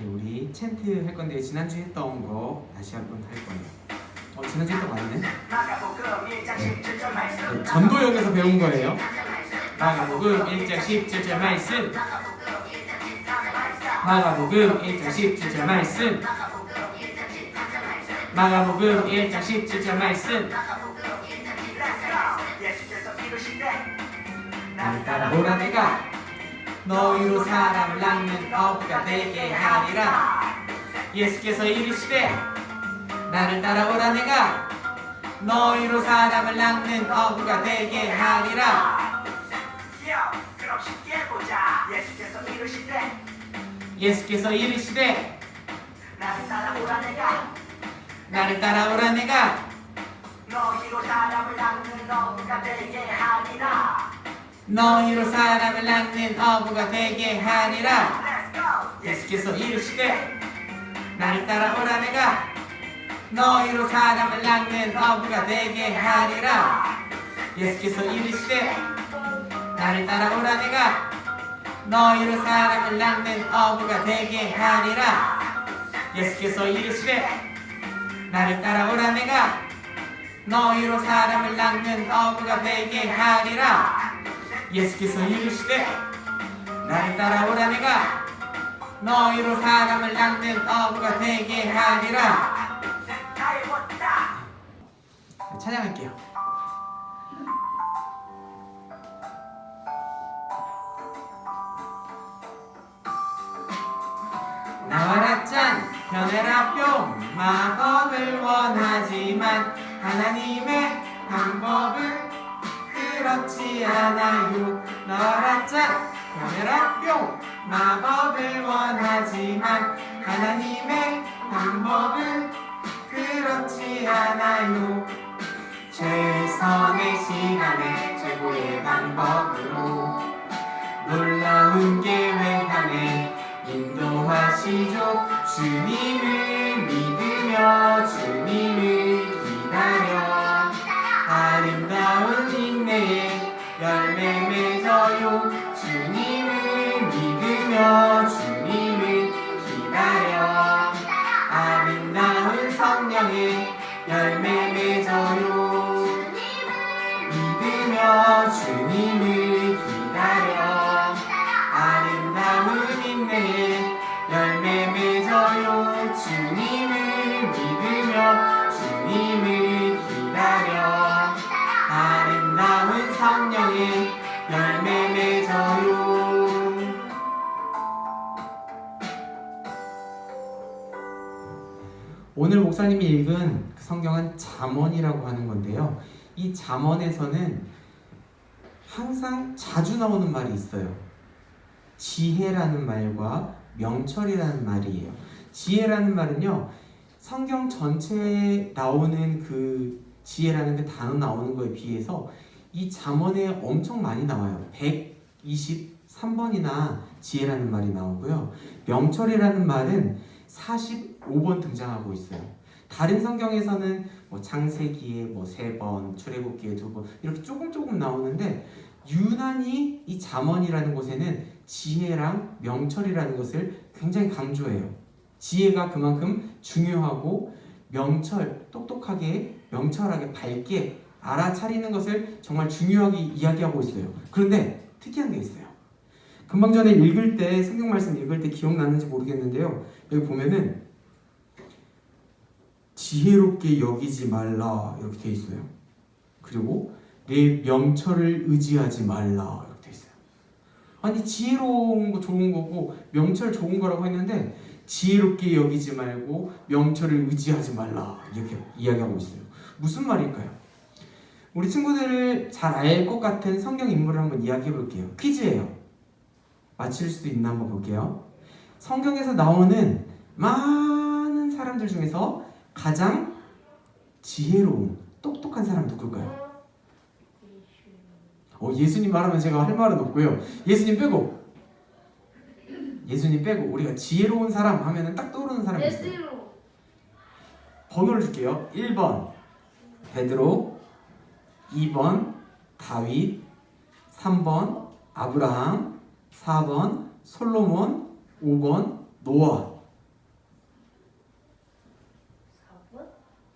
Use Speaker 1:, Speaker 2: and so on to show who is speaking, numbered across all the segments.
Speaker 1: 우리 챈트 할 건데 지난주에 했던 거 다시 한번 할 거예요. 지난주에 했던 거 아니네? 네. 전도역에서 배운 거예요. 마가복음 1장 17절 말씀. 마가복음 1장 17절 말씀. 마가복음 1장 17절 말씀. 나를 따라오라 내가 너희로 사람을 낚는 어부가 되게 하리라. 예수께서 이르시되 나를 따라오라 내가 너희로 사람을 낚는 어부가 되게 하리라.
Speaker 2: 그럼 쉽게 보자.
Speaker 1: 예수께서 이르시되
Speaker 2: 나를 따라오라 내가 너희로 사람을 낚는 어부가 되게 하리라.
Speaker 1: 너희로 사람을 낚는 어부가 되게 하리라.
Speaker 2: Let's go.
Speaker 1: 예수께서 이르시되 나를 따라오라 내가 너희로 사람을 낚는 어부가 되게 하리라. 예수께서 이르시되 나를 따라오라 내가 너희로 사람을 낚는 어부가 되게 하리라. 예수께서 이르시되 나를 따라오라 내가 너희로 사람을 낚는 어부가 되게 하리라. 예수께서 이르시되 나를 따라오라 내가 너희로 사람을 낚는 어부가 되게 하리라.
Speaker 2: 다 해봤다.
Speaker 1: 찬양할게요. 나와라 짠 변해라 뿅. 마법을 원하지만 하나님의 방법은 그렇지 않아요. 나와라 짠 변해라 뿅. 마법을 원하지만 하나님의 방법은 그렇지 않아요. 최선의 시간에 최고의 방법으로 놀라운 계획 안에 인도하시죠. 주님을 믿으며 주님을 기다려 아름다운 인내에 열매 맺어요. 주님을 믿으며 주님을 기다려 아름다운 성령에 열매 맺어요. 믿으며 주님을 기다려 아름다운 인내에 열매 맺어요. 주님을 믿으며 주님을 기다려 아름다운 성령에 열매 맺어요. 오늘 목사님이 읽은 성경은 잠언이라고 하는 건데요. 이 잠언에서는 항상 자주 나오는 말이 있어요. 지혜라는 말과 명철이라는 말이에요. 지혜라는 말은요, 성경 전체에 나오는 그 지혜라는 그 단어 나오는 거에 비해서 이 잠언에 엄청 많이 나와요. 123번이나 지혜라는 말이 나오고요. 명철이라는 말은 45번 등장하고 있어요. 다른 성경에서는 뭐 창세기에 뭐 3번, 출애굽기에 2번 이렇게 조금 나오는데 유난히 이 잠언이라는 곳에는 지혜랑 명철이라는 것을 굉장히 강조해요. 지혜가 그만큼 중요하고 명철, 똑똑하게, 명철하게, 밝게 알아차리는 것을 정말 중요하게 이야기하고 있어요. 그런데 특이한 게 있어요. 금방 전에 읽을 때, 성경 말씀 읽을 때 기억나는지 모르겠는데요. 여기 보면은 지혜롭게 여기지 말라 이렇게 돼 있어요. 그리고 내 명철을 의지하지 말라 이렇게 돼 있어요. 아니 지혜로운 거 좋은 거고 명철 좋은 거라고 했는데 지혜롭게 여기지 말고 명철을 의지하지 말라 이렇게 이야기하고 있어요. 무슨 말일까요? 우리 친구들을 잘 알 것 같은 성경 인물을 한번 이야기해 볼게요. 퀴즈예요. 맞힐 수 있나 한번 볼게요. 성경에서 나오는 많은 사람들 중에서 가장 지혜로운 똑똑한 사람 누굴까요? 예수님 말하면 제가 할 말은 없고요. 예수님 빼고 우리가 지혜로운 사람 하면은 딱 떠오르는 사람이 있어요. 번호를 줄게요. 1번 베드로, 2번 다윗, 3번 아브라함, 4번 솔로몬, 5번 노아.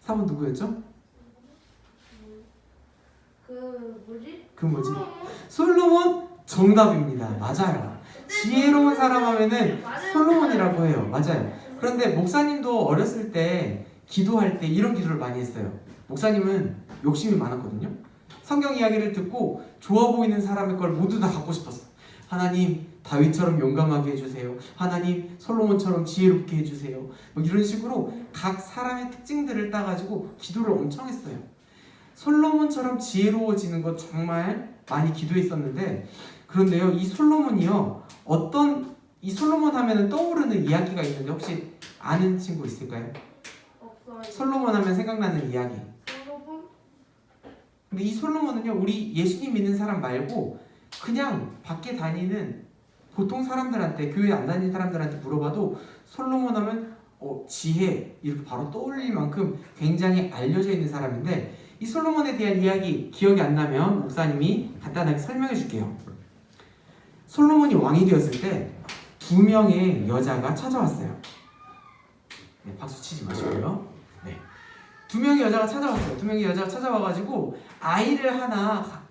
Speaker 1: 4번 누구였죠?
Speaker 3: 그 뭐지?
Speaker 1: 그 뭐지?
Speaker 3: 솔로몬?
Speaker 1: 솔로몬 정답입니다. 맞아요. 지혜로운 사람 하면은 솔로몬이라고 해요. 맞아요. 그런데 목사님도 어렸을 때 기도할 때 이런 기도를 많이 했어요. 목사님은 욕심이 많았거든요. 성경 이야기를 듣고 좋아 보이는 사람의 걸 모두 다 갖고 싶었어. 하나님 다윗처럼 용감하게 해주세요. 하나님 솔로몬처럼 지혜롭게 해주세요. 뭐 이런 식으로 각 사람의 특징들을 따가지고 기도를 엄청 했어요. 솔로몬처럼 지혜로워지는 거 정말 많이 기도했었는데, 그런데요, 이 솔로몬이요, 이 솔로몬 하면은 떠오르는 이야기가 있는데 혹시 아는 친구 있을까요?
Speaker 3: 없어요.
Speaker 1: 솔로몬 하면 생각나는 이야기.
Speaker 3: 솔로몬?
Speaker 1: 근데 이 솔로몬은요, 우리 예수님 믿는 사람 말고 그냥 밖에 다니는 보통 사람들한테, 교회 안 다니는 사람들한테 물어봐도 솔로몬 하면 지혜 이렇게 바로 떠올릴 만큼 굉장히 알려져 있는 사람인데, 이 솔로몬에 대한 이야기 기억이 안 나면 목사님이 간단하게 설명해 줄게요. 솔로몬이 왕이 되었을 때 2명의 여자가 찾아왔어요. 네, 박수 치지 마시고요. 네. 2명의 여자가 찾아왔어요. 2명의 여자가 찾아와가지고 아이를 하나,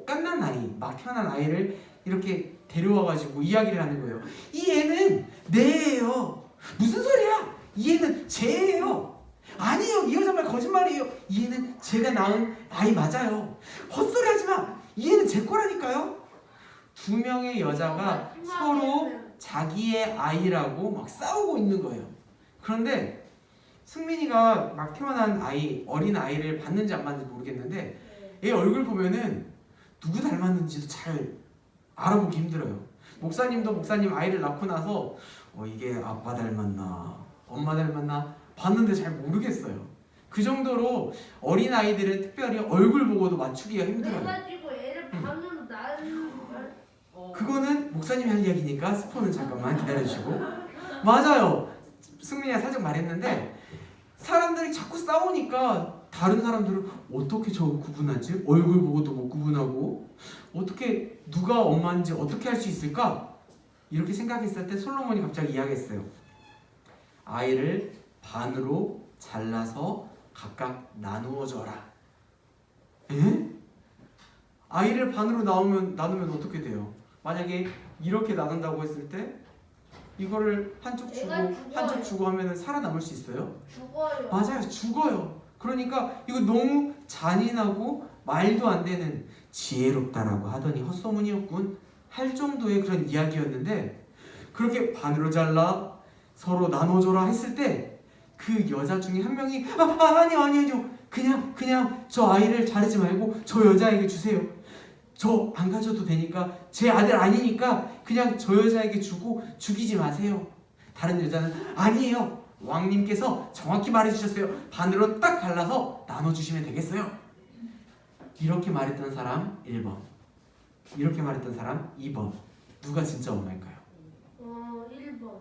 Speaker 1: 갓난 아이, 막 태어난 아이를 이렇게 데려와가지고 이야기를 하는 거예요. 이 애는 내 애예요. 무슨 소리야? 이 애는 제 애예요. 아니에요, 이 여자 말 거짓말이에요. 이 애는 제가 낳은 아이 맞아요. 헛소리 하지 마. 이 애는 제 거라니까요. 2명의 여자가 서로 자기의 아이라고 막 싸우고 있는 거예요. 그런데 승민이가 막 태어난 아이, 어린 아이를 봤는지 안 봤는지 모르겠는데 얘 얼굴 보면은 누구 닮았는지도 잘 알아보기 힘들어요. 목사님도 목사님 아이를 낳고 나서 이게 아빠 닮았나 엄마 닮았나 봤는데 잘 모르겠어요. 그 정도로 어린 아이들은 특별히 얼굴 보고도 맞추기가 힘들어요.
Speaker 3: 그래가지고 애를 반으로 낳는
Speaker 1: 그거는 목사님이 할 이야기니까 스포는 잠깐만 기다려주시고. 맞아요. 승민이가 살짝 말했는데 사람들이 자꾸 싸우니까 다른 사람들은 어떻게 저거 구분하지? 얼굴 보고도 못 구분하고 어떻게 누가 엄마인지 어떻게 할 수 있을까? 이렇게 생각했을 때 솔로몬이 갑자기 이야기했어요. 아이를 반으로 잘라서 각각 나누어 줘라. 에? 아이를 반으로 나누면 어떻게 돼요? 만약에 이렇게 나눈다고 했을 때 이거를 한쪽 주고
Speaker 3: 애가 죽어요.
Speaker 1: 한쪽 주고 하면은 살아남을 수 있어요?
Speaker 3: 죽어요.
Speaker 1: 맞아요, 죽어요. 그러니까 이거 너무 잔인하고 말도 안 되는 지혜롭다라고 하더니 헛소문이었군 할 정도의 그런 이야기였는데, 그렇게 반으로 잘라 서로 나눠줘라 했을 때 그 여자 중에 한 명이 아니요 그냥 저 아이를 자르지 말고 저 여자에게 주세요. 저 안 가져도 되니까 제 아들 아니니까 그냥 저 여자에게 주고 죽이지 마세요. 다른 여자는 아니에요, 왕님께서 정확히 말해주셨어요. 반으로 딱 갈라서 나눠주시면 되겠어요. 이렇게 말했던 사람 1번, 이렇게 말했던 사람 2번. 누가 진짜 엄마일까요?
Speaker 3: 1번.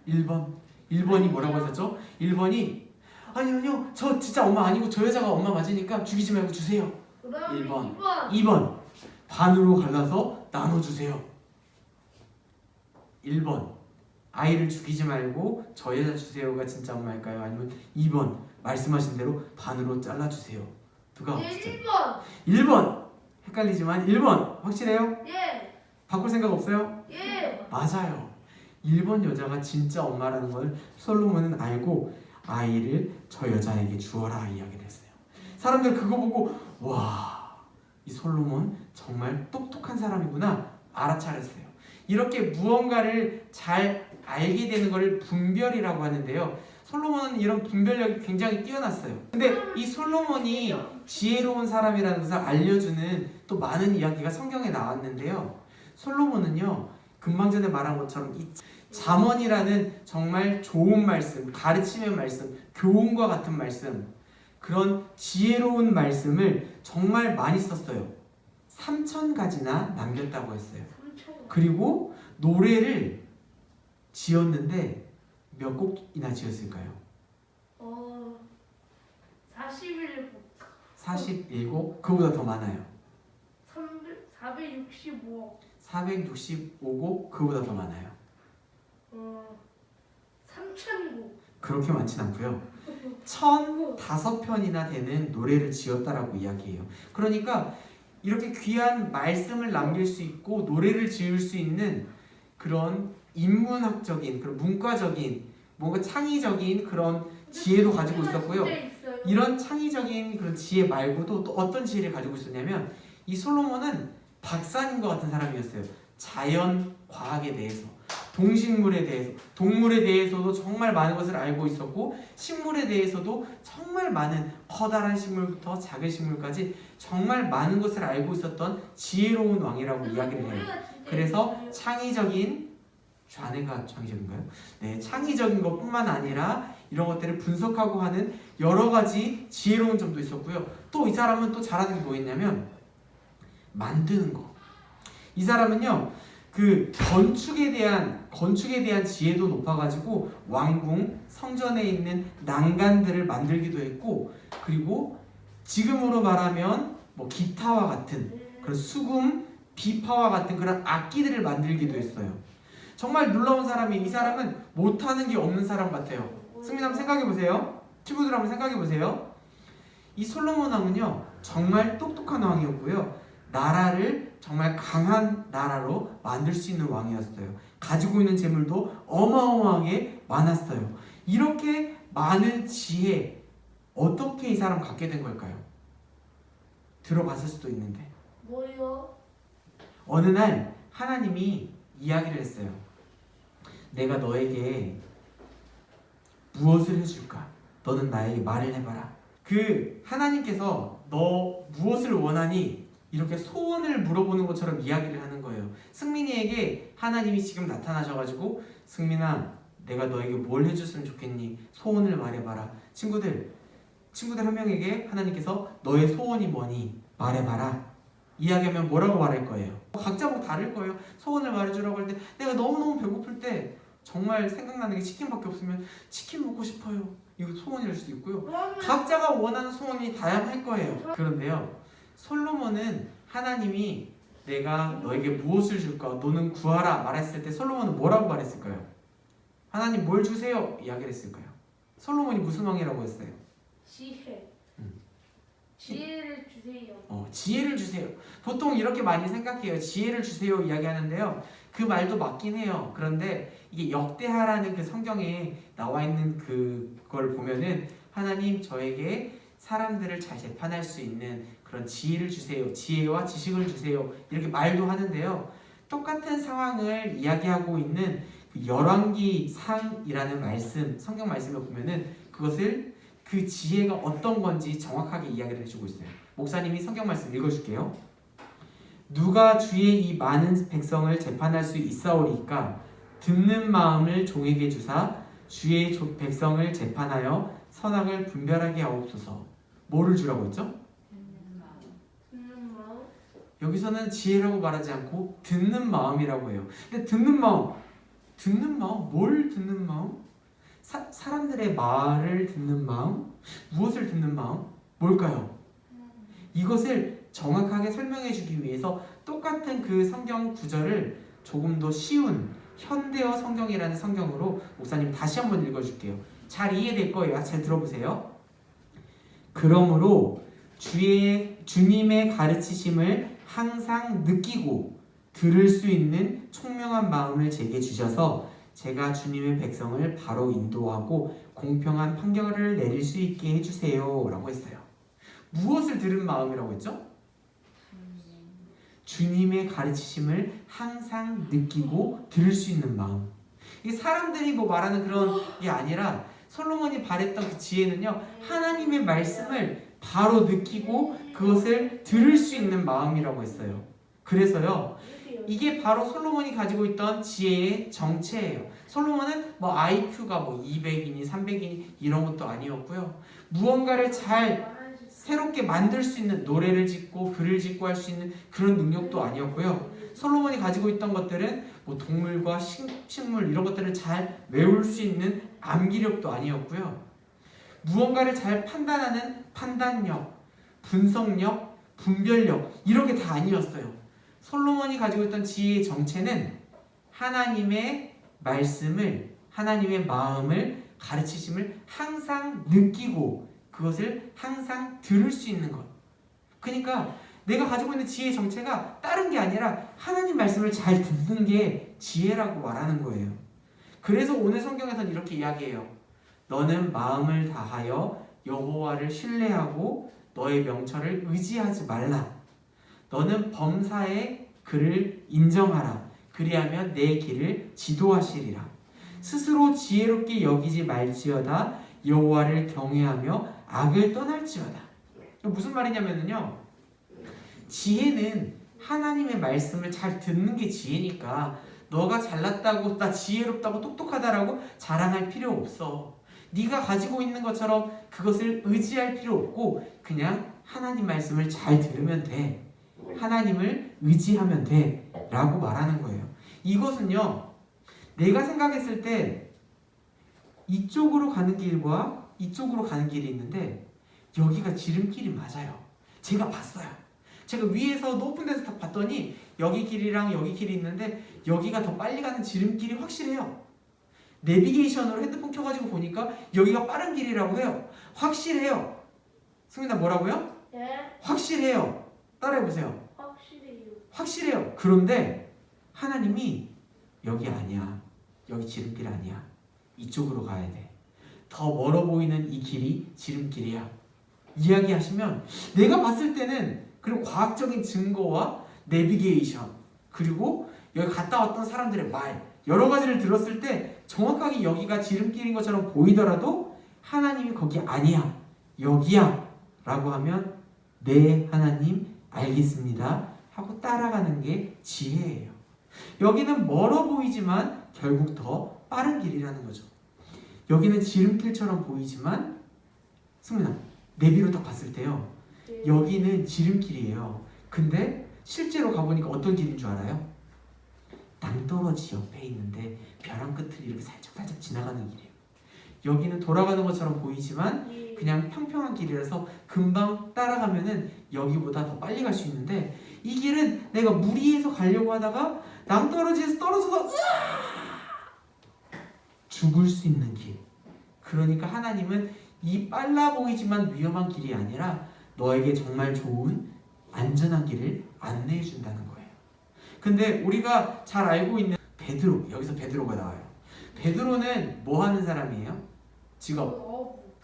Speaker 1: 1번. 1번이 뭐라고 했었죠? 1번이 아니요 저 진짜 엄마 아니고 저 여자가 엄마 맞으니까 죽이지 말고 주세요.
Speaker 3: 그다음에
Speaker 1: 1번.
Speaker 3: 2번.
Speaker 1: 2번 반으로 갈라서 나눠주세요. 1번 아이를 죽이지 말고 저 여자 주세요가 진짜 엄마일까요? 아니면 2번 말씀하신 대로 반으로 잘라주세요. 누가
Speaker 3: 예,
Speaker 1: 진짜?
Speaker 3: 1번.
Speaker 1: 1번 헷갈리지만 1번 확실해요?
Speaker 3: 예.
Speaker 1: 바꿀 생각 없어요?
Speaker 3: 예.
Speaker 1: 맞아요. 1번 여자가 진짜 엄마라는 걸 솔로몬은 알고 아이를 저 여자에게 주어라 이야기를 했어요. 사람들 그거 보고 와, 이 솔로몬 정말 똑똑한 사람이구나 알아차렸어요. 이렇게 무언가를 잘 알게 되는 걸 분별이라고 하는데요. 솔로몬은 이런 분별력이 굉장히 뛰어났어요. 근데 이 솔로몬이 지혜로운 사람이라는 것을 알려주는 또 많은 이야기가 성경에 나왔는데요. 솔로몬은요, 금방 전에 말한 것처럼 이 잠언이라는 정말 좋은 말씀, 가르침의 말씀, 교훈과 같은 말씀, 그런 지혜로운 말씀을 정말 많이 썼어요. 3,000가지나 남겼다고 했어요. 그리고 노래를 지었는데 몇 곡이나 지었을까요?
Speaker 3: 41곡.
Speaker 1: 41곡? 그거보다 더 많아요.
Speaker 3: 465.
Speaker 1: 465곡? 그거보다 더 많아요.
Speaker 3: 3,000곡.
Speaker 1: 그렇게 많진 않고요. 1005편이나 되는 노래를 지었다라고 이야기해요. 그러니까 이렇게 귀한 말씀을 남길 수 있고 노래를 지을 수 있는 그런 인문학적인, 그런 문과적인, 뭔가 창의적인 그런 지혜도 가지고 있었고요. 이런 창의적인 그런 지혜 말고도 또 어떤 지혜를 가지고 있었냐면 이 솔로몬은 박사님과 같은 사람이었어요. 자연 과학에 대해서, 동식물에 대해서, 동물에 대해서도 정말 많은 것을 알고 있었고 식물에 대해서도 정말 많은 커다란 식물부터 작은 식물까지 정말 많은 것을 알고 있었던 지혜로운 왕이라고 이야기를 해요. 그래서 창의적인 좌뇌가 창의적인가요? 네, 창의적인 것뿐만 아니라 이런 것들을 분석하고 하는 여러 가지 지혜로운 점도 있었고요. 또 이 사람은 또 잘하는 게 뭐였냐면 만드는 거. 이 사람은요, 그 건축에 대한 지혜도 높아가지고 왕궁, 성전에 있는 난간들을 만들기도 했고, 그리고 지금으로 말하면 뭐 기타와 같은 그런 수금, 비파와 같은 그런 악기들을 만들기도 했어요. 정말 놀라운 사람이, 이 사람은 못하는 게 없는 사람 같아요. 승민 한번 생각해 보세요. 친구들 한번 생각해 보세요. 이 솔로몬 왕은요, 정말 똑똑한 왕이었고요. 나라를 정말 강한 나라로 만들 수 있는 왕이었어요. 가지고 있는 재물도 어마어마하게 많았어요. 이렇게 많은 지혜, 어떻게 이 사람 갖게 된 걸까요? 들어봤을 수도 있는데.
Speaker 3: 뭐요?
Speaker 1: 어느 날 하나님이 이야기를 했어요. 내가 너에게 무엇을 해줄까? 너는 나에게 말을 해봐라. 그 하나님께서 너 무엇을 원하니? 이렇게 소원을 물어보는 것처럼 이야기를 하는 거예요. 승민이에게 하나님이 지금 나타나셔가지고 승민아, 내가 너에게 뭘 해줬으면 좋겠니? 소원을 말해봐라. 친구들 한 명에게 하나님께서 너의 소원이 뭐니? 말해봐라. 이야기하면 뭐라고 말할 거예요? 각자 뭐 다를 거예요. 소원을 말해주라고 할 때 내가 너무너무 배고플 때 정말 생각나는 게 치킨밖에 없으면 치킨 먹고 싶어요. 이거 소원일 수도 있고요. 각자가 원하는 소원이 다양할 거예요. 그런데요, 솔로몬은 하나님이 내가 너에게 무엇을 줄까? 너는 구하라 말했을 때 솔로몬은 뭐라고 말했을까요? 하나님 뭘 주세요? 이야기를 했을까요? 솔로몬이 무슨 왕이라고 했어요?
Speaker 3: 지혜. 지혜를 주세요.
Speaker 1: 지혜를 주세요. 보통 이렇게 많이 생각해요. 지혜를 주세요 이야기하는데요. 그 말도 맞긴 해요. 그런데 이게 역대하라는 그 성경에 나와 있는 그걸 보면은 하나님 저에게 사람들을 잘 재판할 수 있는 그런 지혜를 주세요. 지혜와 지식을 주세요. 이렇게 말도 하는데요. 똑같은 상황을 이야기하고 있는 그 열왕기상이라는 말씀, 성경 말씀을 보면은 그것을 그 지혜가 어떤 건지 정확하게 이야기를 해주고 있어요. 목사님이 성경 말씀 읽어줄게요. 누가 주의 이 많은 백성을 재판할 수 있사오리까? 듣는 마음을 종에게 주사 주의 백성을 재판하여 선악을 분별하게 하옵소서. 뭐를 주라고 했죠?
Speaker 3: 듣는 마음.
Speaker 1: 여기서는 지혜라고 말하지 않고 듣는 마음이라고 해요. 근데 듣는 마음, 뭘 듣는 마음? 사람들의 말을 듣는 마음? 무엇을 듣는 마음? 뭘까요? 이것을 정확하게 설명해 주기 위해서 똑같은 그 성경 구절을 조금 더 쉬운 현대어 성경이라는 성경으로 목사님 다시 한번 읽어줄게요. 잘 이해될 거예요. 잘 들어보세요. 그러므로 주님의 가르치심을 항상 느끼고 들을 수 있는 총명한 마음을 제게 주셔서 제가 주님의 백성을 바로 인도하고 공평한 판결을 내릴 수 있게 해주세요 라고 했어요. 무엇을 들은 마음이라고 했죠? 주님의 가르치심을 항상 느끼고 들을 수 있는 마음. 이게 사람들이 뭐 말하는 그런 게 아니라 솔로몬이 바랬던 그 지혜는요, 하나님의 말씀을 바로 느끼고 그것을 들을 수 있는 마음이라고 했어요. 그래서요, 이게 바로 솔로몬이 가지고 있던 지혜의 정체예요. 솔로몬은 뭐 IQ가 뭐 200이니 300이니 이런 것도 아니었고요. 무언가를 잘 새롭게 만들 수 있는, 노래를 짓고 글을 짓고 할 수 있는 그런 능력도 아니었고요. 솔로몬이 가지고 있던 것들은 뭐 동물과 식물 이런 것들을 잘 외울 수 있는 암기력도 아니었고요. 무언가를 잘 판단하는 판단력, 분석력, 분별력 이런 게 다 아니었어요. 솔로몬이 가지고 있던 지혜의 정체는 하나님의 말씀을, 하나님의 마음을 가르치심을 항상 느끼고 그것을 항상 들을 수 있는 것. 그러니까 내가 가지고 있는 지혜의 정체가 다른 게 아니라 하나님 말씀을 잘 듣는 게 지혜라고 말하는 거예요. 그래서 오늘 성경에서는 이렇게 이야기해요. 너는 마음을 다하여 여호와를 신뢰하고 너의 명철을 의지하지 말라. 너는 범사에 그를 인정하라. 그리하면 내 길을 지도하시리라. 스스로 지혜롭게 여기지 말지어다. 여호와를 경외하며 악을 떠날지어다. 무슨 말이냐면요, 지혜는 하나님의 말씀을 잘 듣는 게 지혜니까 너가 잘났다고, 나 지혜롭다고, 똑똑하다라고 자랑할 필요 없어. 네가 가지고 있는 것처럼 그것을 의지할 필요 없고 그냥 하나님 말씀을 잘 들으면 돼. 하나님을 의지하면 돼 라고 말하는 거예요. 이것은요, 내가 생각했을 때 이쪽으로 가는 길과 이쪽으로 가는 길이 있는데 여기가 지름길이 맞아요. 제가 봤어요. 제가 위에서 높은 데서 다 봤더니 여기 길이랑 여기 길이 있는데 여기가 더 빨리 가는 지름길이 확실해요. 내비게이션으로 핸드폰 켜가지고 보니까 여기가 빠른 길이라고 해요. 확실해요. 승민아 뭐라고요?
Speaker 3: 네.
Speaker 1: 확실해요. 따라해보세요.
Speaker 3: 확실해요.
Speaker 1: 확실해요. 그런데 하나님이 여기 아니야. 여기 지름길 아니야. 이쪽으로 가야 돼. 더 멀어 보이는 이 길이 지름길이야. 이야기하시면 내가 봤을 때는, 그리고 과학적인 증거와 내비게이션, 그리고 여기 갔다 왔던 사람들의 말, 여러 가지를 들었을 때 정확하게 여기가 지름길인 것처럼 보이더라도 하나님이 거기 아니야. 여기야. 라고 하면 네 하나님 알겠습니다 하고 따라가는 게 지혜예요. 여기는 멀어 보이지만 결국 더 빠른 길이라는 거죠. 여기는 지름길처럼 보이지만 승민아 내비로 딱 봤을 때요,
Speaker 3: 네.
Speaker 1: 여기는 지름길이에요. 근데 실제로 가보니까 어떤 길인 줄 알아요? 낭떠러지 옆에 있는데 벼랑 끝을 이렇게 살짝 지나가는 길이에요. 여기는 돌아가는 것처럼 보이지만
Speaker 3: 예.
Speaker 1: 그냥 평평한 길이라서 금방 따라가면은 여기보다 더 빨리 갈 수 있는데, 이 길은 내가 무리해서 가려고 하다가 낭떠러지에서 떨어져서 죽을 수 있는 길. 그러니까 하나님은 이 빨라 보이지만 위험한 길이 아니라 너에게 정말 좋은 안전한 길을 안내해 준다는 거예요. 근데 우리가 잘 알고 있는 베드로, 여기서 베드로가 나와요. 베드로는 뭐 하는 사람이에요? 직업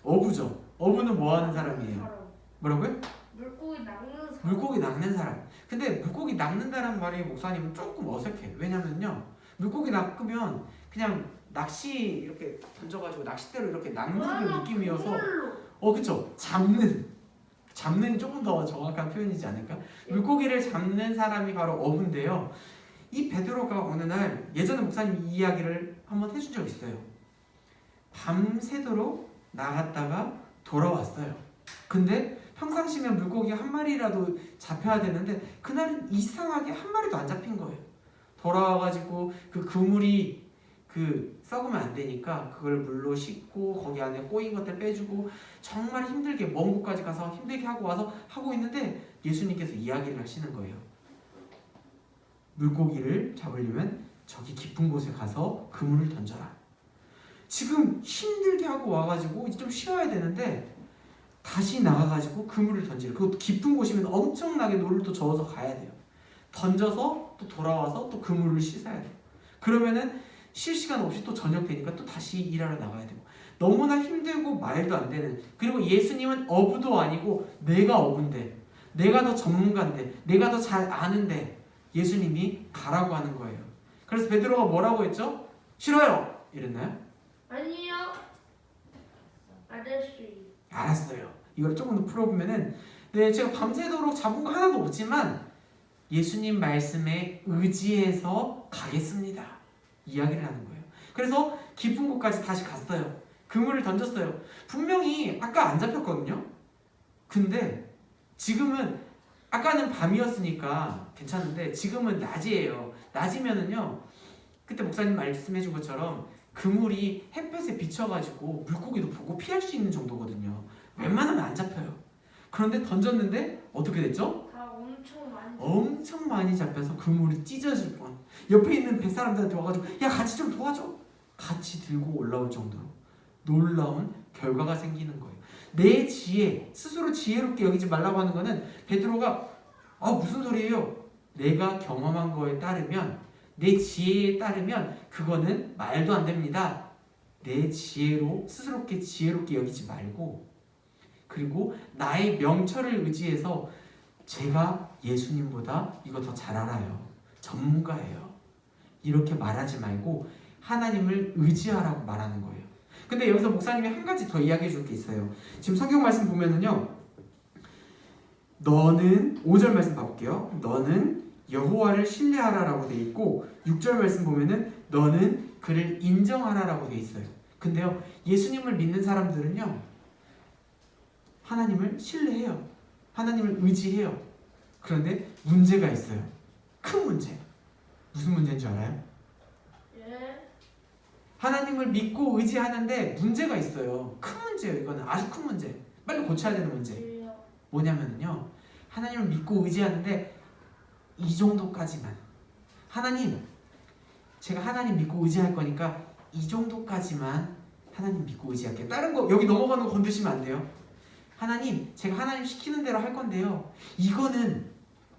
Speaker 1: 어부죠. 어부는 뭐 하는 사람이에요? 뭐라고요?
Speaker 3: 물고기 낚는 사람.
Speaker 1: 물고기 낚는 사람. 근데 물고기 낚는다는 말이 목사님은 조금 어색해. 왜냐면요, 물고기 낚으면 그냥 낚시 이렇게 던져가지고 낚싯대로 이렇게 낚는 느낌이어서 그쵸? 잡는 조금 더 정확한 표현이지 않을까? 물고기를 잡는 사람이 바로 어부인데요. 이 베드로가 어느 날, 예전에 목사님이 이 이야기를 한번 해준 적 있어요. 밤새도록 나갔다가 돌아왔어요. 근데 평상시면 물고기 한 마리라도 잡혀야 되는데 그날은 이상하게 한 마리도 안 잡힌 거예요. 돌아와가지고 그 그물이 썩으면 안 되니까 그걸 물로 씻고 거기 안에 꼬인 것들 빼주고 정말 힘들게 먼 곳까지 가서 힘들게 하고 와서 하고 있는데 예수님께서 이야기를 하시는 거예요. 물고기를 잡으려면 저기 깊은 곳에 가서 그물을 던져라. 지금 힘들게 하고 와가지고 이제 좀 쉬어야 되는데 다시 나가가지고 그물을 던지래. 그것도 깊은 곳이면 엄청나게 노를 또 저어서 가야 돼요. 던져서 또 돌아와서 또 그물을 씻어야 돼요. 그러면은 쉴 시간 없이 또 저녁 되니까 또 다시 일하러 나가야 되고 너무나 힘들고 말도 안 되는. 그리고 예수님은 어부도 아니고 내가 어부인데, 내가 더 전문가인데, 내가 더 잘 아는데 예수님이 가라고 하는 거예요. 그래서 베드로가 뭐라고 했죠? 싫어요! 이랬나요?
Speaker 3: 아니요. 아저씨.
Speaker 1: 알았어요. 이걸 조금 더 풀어보면은, 네, 제가 밤새도록 잡은 거 하나도 없지만 예수님 말씀에 의지해서 가겠습니다. 이야기를 하는 거예요. 그래서 깊은 곳까지 다시 갔어요. 그물을 던졌어요. 분명히 아까 안 잡혔거든요. 근데 지금은, 아까는 밤이었으니까 괜찮은데 지금은 낮이에요. 낮이면은요, 그때 목사님 말씀해준 것처럼 그물이 햇볕에 비춰가지고 물고기도 보고 피할 수 있는 정도거든요. 웬만하면 안 잡혀요. 그런데 던졌는데 어떻게 됐죠?
Speaker 3: 다
Speaker 1: 엄청 많이 잡혀서 그물이 찢어질 뻔. 옆에 있는 뱃사람들한테 와가지고 야 같이 좀 도와줘. 같이 들고 올라올 정도로 놀라운 결과가 생기는 거예요. 내 지혜, 스스로 지혜롭게 여기지 말라고 하는 거는 베드로가 무슨 소리예요? 내가 경험한 거에 따르면, 내 지혜에 따르면 그거는 말도 안 됩니다. 내 지혜로 스스롭게 지혜롭게 여기지 말고, 그리고 나의 명철을 의지해서 제가 예수님보다 이거 더 잘 알아요, 전문가예요, 이렇게 말하지 말고 하나님을 의지하라고 말하는 거예요. 근데 여기서 목사님이 한 가지 더 이야기해 줄 게 있어요. 지금 성경 말씀 보면은요, 너는 5절 말씀 봐볼게요. 너는 여호와를 신뢰하라라고 돼 있고, 6절 말씀 보면은 너는 그를 인정하라라고 돼 있어요. 근데요, 예수님을 믿는 사람들은요, 하나님을 신뢰해요. 하나님을 의지해요. 그런데 문제가 있어요. 큰 문제. 무슨 문제인 줄 알아요?
Speaker 3: 예.
Speaker 1: 하나님을 믿고 의지하는데 문제가 있어요. 큰 문제예요. 이거는 아주 큰 문제. 빨리 고쳐야 되는 문제.
Speaker 3: 예요.
Speaker 1: 뭐냐면요, 하나님을 믿고 의지하는데 이 정도까지만. 하나님, 제가 하나님 믿고 의지할 거니까 이 정도까지만 하나님 믿고 의지할게요. 다른 거 여기 넘어가는 거 건드시면 안 돼요. 하나님, 제가 하나님 시키는 대로 할 건데요, 이거는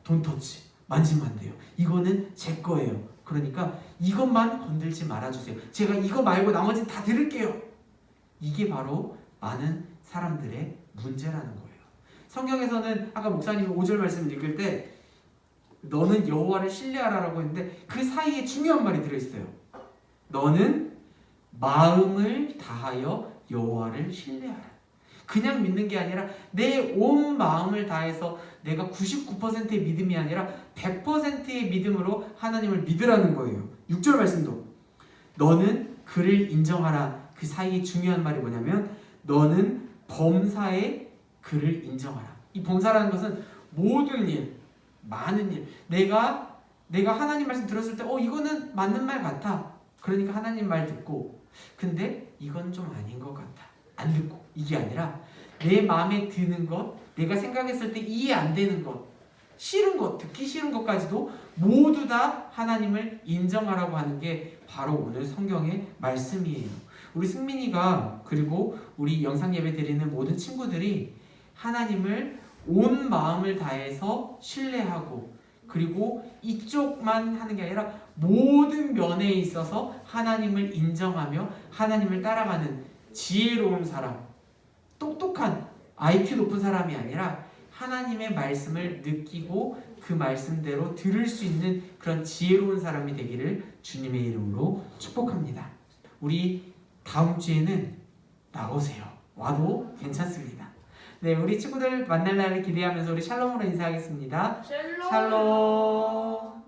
Speaker 1: 돈 터치, 만지면 안 돼요. 이거는 제 거예요. 그러니까 이것만 건들지 말아주세요. 제가 이거 말고 나머지는 다 들을게요. 이게 바로 많은 사람들의 문제라는 거예요. 성경에서는 아까 목사님이 5절 말씀을 읽을 때 너는 여호와를 신뢰하라라고 했는데 그 사이에 중요한 말이 들어있어요. 너는 마음을 다하여 여호와를 신뢰하라. 그냥 믿는 게 아니라 내 온 마음을 다해서, 내가 99%의 믿음이 아니라 100%의 믿음으로 하나님을 믿으라는 거예요. 6절 말씀도 너는 그를 인정하라. 그 사이에 중요한 말이 뭐냐면 너는 범사에 그를 인정하라. 이 범사라는 것은 모든 일, 많은 일, 내가 하나님 말씀 들었을 때 이거는 맞는 말 같아. 그러니까 하나님 말 듣고, 근데 이건 좀 아닌 것 같아, 안 듣고. 이게 아니라 내 마음에 드는 것, 내가 생각했을 때 이해 안 되는 것, 싫은 것, 듣기 싫은 것까지도 모두 다 하나님을 인정하라고 하는 게 바로 오늘 성경의 말씀이에요. 우리 승민이가, 그리고 우리 영상 예배 드리는 모든 친구들이 하나님을 온 마음을 다해서 신뢰하고, 그리고 이쪽만 하는 게 아니라 모든 면에 있어서 하나님을 인정하며 하나님을 따라가는 지혜로운 사람, 똑똑한 IQ 높은 사람이 아니라 하나님의 말씀을 느끼고 그 말씀대로 들을 수 있는 그런 지혜로운 사람이 되기를 주님의 이름으로 축복합니다. 우리 다음 주에는 나오세요. 와도 괜찮습니다. 네, 우리 친구들 만날 날을 기대하면서 우리 샬롬으로 인사하겠습니다.
Speaker 3: 샬롬.
Speaker 1: 샬롬.